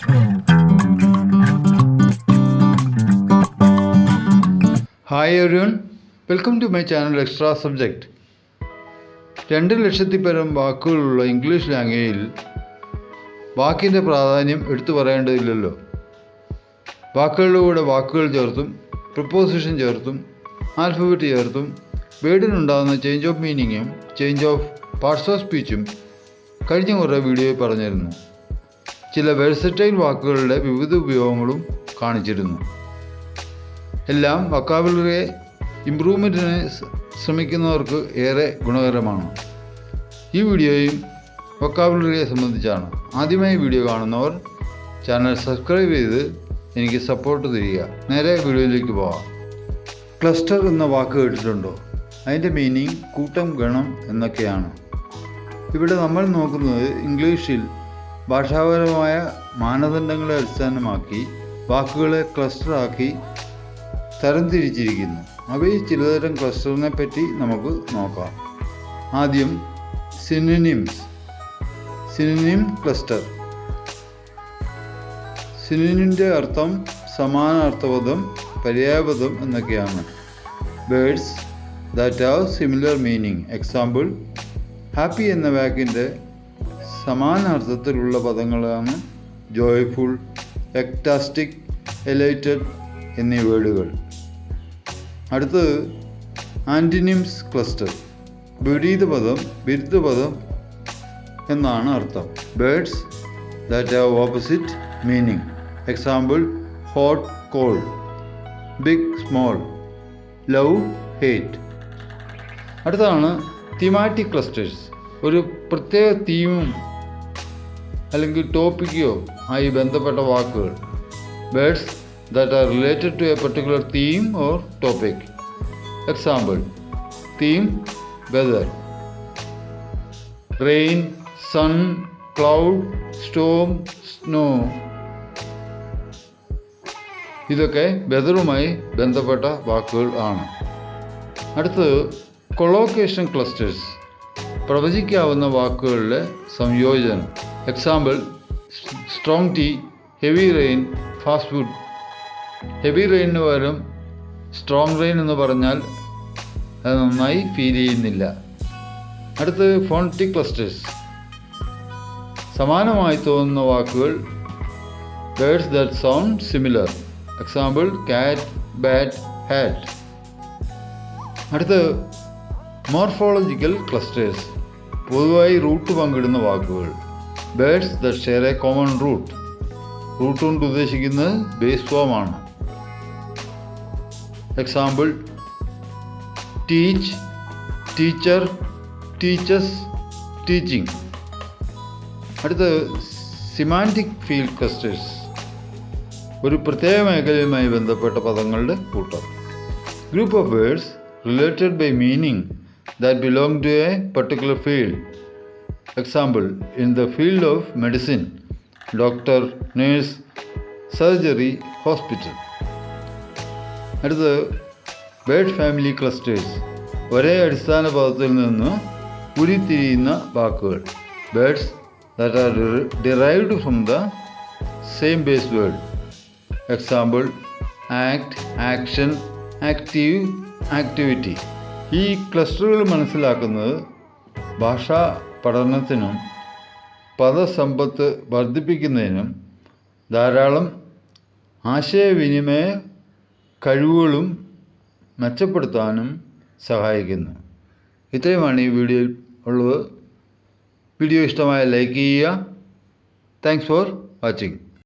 Hi everyone, welcome to my channel Extra Subject. 2,00,000 പരം വാക്കുകളുള്ള English ലാംഗ്വേജിൽ വാക്കിൻ്റെ പ്രാധാന്യം എടുത്തു പറയേണ്ടതില്ലല്ലോ. വാക്കുകളുടെ കൂടെ വാക്കുകൾ ചേർത്തും പ്രിപ്പോസിഷൻ ചേർത്തും ആൽഫബറ്റ് ചേർത്തും വേർഡിനുണ്ടാകുന്ന ചേഞ്ച് ഓഫ് മീനിങ്ങും ചേഞ്ച് ഓഫ് പാർട്സ് ഓഫ് സ്പീച്ചും കഴിഞ്ഞ കുറേ വീഡിയോയിൽ പറഞ്ഞിരുന്നു. ചില വെഴ്സറ്റൈൽ വാക്കുകളുടെ വിവിധ ഉപയോഗങ്ങളും കാണിച്ചിരുന്നു. എല്ലാം വൊക്കാബുലറി ഇംപ്രൂവ്മെൻറ്റിന് ശ്രമിക്കുന്നവർക്ക് ഏറെ ഗുണകരമാണ്. ഈ വീഡിയോയും വൊക്കാബുലറിയെ സംബന്ധിച്ചാണ്. ആദ്യമായി വീഡിയോ കാണുന്നവർ ചാനൽ സബ്സ്ക്രൈബ് ചെയ്ത് എനിക്ക് സപ്പോർട്ട് തരിക. നേരെ വീഡിയോയിലേക്ക് പോകാം. ക്ലസ്റ്റർ എന്ന വാക്ക് കേട്ടിട്ടുണ്ടോ? അതിൻ്റെ മീനിങ് കൂട്ടം, ഗണം എന്നൊക്കെയാണ്. ഇവിടെ നമ്മൾ നോക്കുന്നത് ഇംഗ്ലീഷിൽ ഭാഷാപരമായ മാനദണ്ഡങ്ങളെ അടിസ്ഥാനമാക്കി വാക്കുകളെ ക്ലസ്റ്ററാക്കി തരംതിരിച്ചിരിക്കുന്നു. അവയിൽ ചിലതരം ക്ലസ്റ്ററിനെ പറ്റി നമുക്ക് നോക്കാം. ആദ്യം സിനോണിംസ്. Synonym cluster. സിനോണിമിൻ്റെ അർത്ഥം സമാനാർത്ഥപദം, പര്യായപദം എന്നൊക്കെയാണ്. Words that have similar meaning. Example, happy എന്ന വാക്കിൻ്റെ സമാനാർത്ഥത്തിലുള്ള പദങ്ങളാണ് ജോയ്ഫുൾ, എക്ടാസ്റ്റിക്, എലൈറ്റഡ് എന്നീ വേർഡുകൾ. അടുത്തത് ആൻറ്റിനിംസ് ക്ലസ്റ്റർ. വിപരീതപദം, വിരുദ്ധപദം എന്നാണ് അർത്ഥം. Words that have opposite meaning. Example, hot, cold, big, small, love, hate. അടുത്തതാണ് തീമാറ്റിക് ക്ലസ്റ്റേഴ്സ്. ഒരു പ്രത്യേക തീമും അല്ലെങ്കിൽ ടോപ്പിക്കോ ആയി ബന്ധപ്പെട്ട വാക്കുകൾ. Words that are related to a particular theme or topic. Example, theme, weather, rain, sun, cloud, storm, snow. ഇതൊക്കെ വെതറുമായി ബന്ധപ്പെട്ട വാക്കുകൾ ആണ്. അടുത്തത് കൊളോക്കേഷൻ ക്ലസ്റ്റേഴ്സ്. പ്രവചിക്കാവുന്ന വാക്കുകളുടെ സംയോജനം. Example, strong tea, heavy rain, fast food. Heavy റെയിനിന് പകരം സ്ട്രോങ് റെയിൻ എന്ന് പറഞ്ഞാൽ അത് നന്നായി ഫീൽ ചെയ്യുന്നില്ല. അടുത്ത് ഫോണറ്റിക് ക്ലസ്റ്റേഴ്സ്. സമാനമായി തോന്നുന്ന വാക്കുകൾ. Words that sound similar. Example, cat, bat, hat. അടുത്ത് മോർഫോളജിക്കൽ ക്ലസ്റ്റേഴ്സ്. പൊതുവായി റൂട്ട് പങ്കിടുന്ന വാക്കുകൾ. Words that share a common root. Root കൊണ്ട് ഉദ്ദേശിക്കുന്നത് ബേസ് ഫോമാണ്. Example, teach, teacher, teachers, teaching. അടുത്ത് സിമാൻറ്റിക് ഫീൽഡ് ക്ലസ്റ്റേഴ്സ്. ഒരു പ്രത്യേക മേഖലയുമായി ബന്ധപ്പെട്ട പദങ്ങളുടെ കൂട്ടം. Group of words related by meaning that belong to a particular field. Example, in the field of medicine, doctor, nurse, surgery, hospital. അടുത്തത് word family clusters. ഒരേ അടിസ്ഥാന പദത്തിൽ നിന്ന് ഉരുത്തിരിയുന്ന വാക്കുകൾ. Words that are derived from the same base word. Example, act, action, active, activity. ഈ ക്ലസ്റ്ററുകൾ മനസ്സിലാക്കുന്നത് ഭാഷാ പഠനത്തിനും പദസമ്പത്ത് വർദ്ധിപ്പിക്കുന്നതിനും ധാരാളം ആശയവിനിമയ കഴിവുകളും മെച്ചപ്പെടുത്താനും സഹായിക്കുന്നു. ഇത്രയുമാണ് ഈ വീഡിയോയിൽ ഉള്ളത്. വീഡിയോ ഇഷ്ടമായ ലൈക്ക് ചെയ്യുക. Thanks for watching.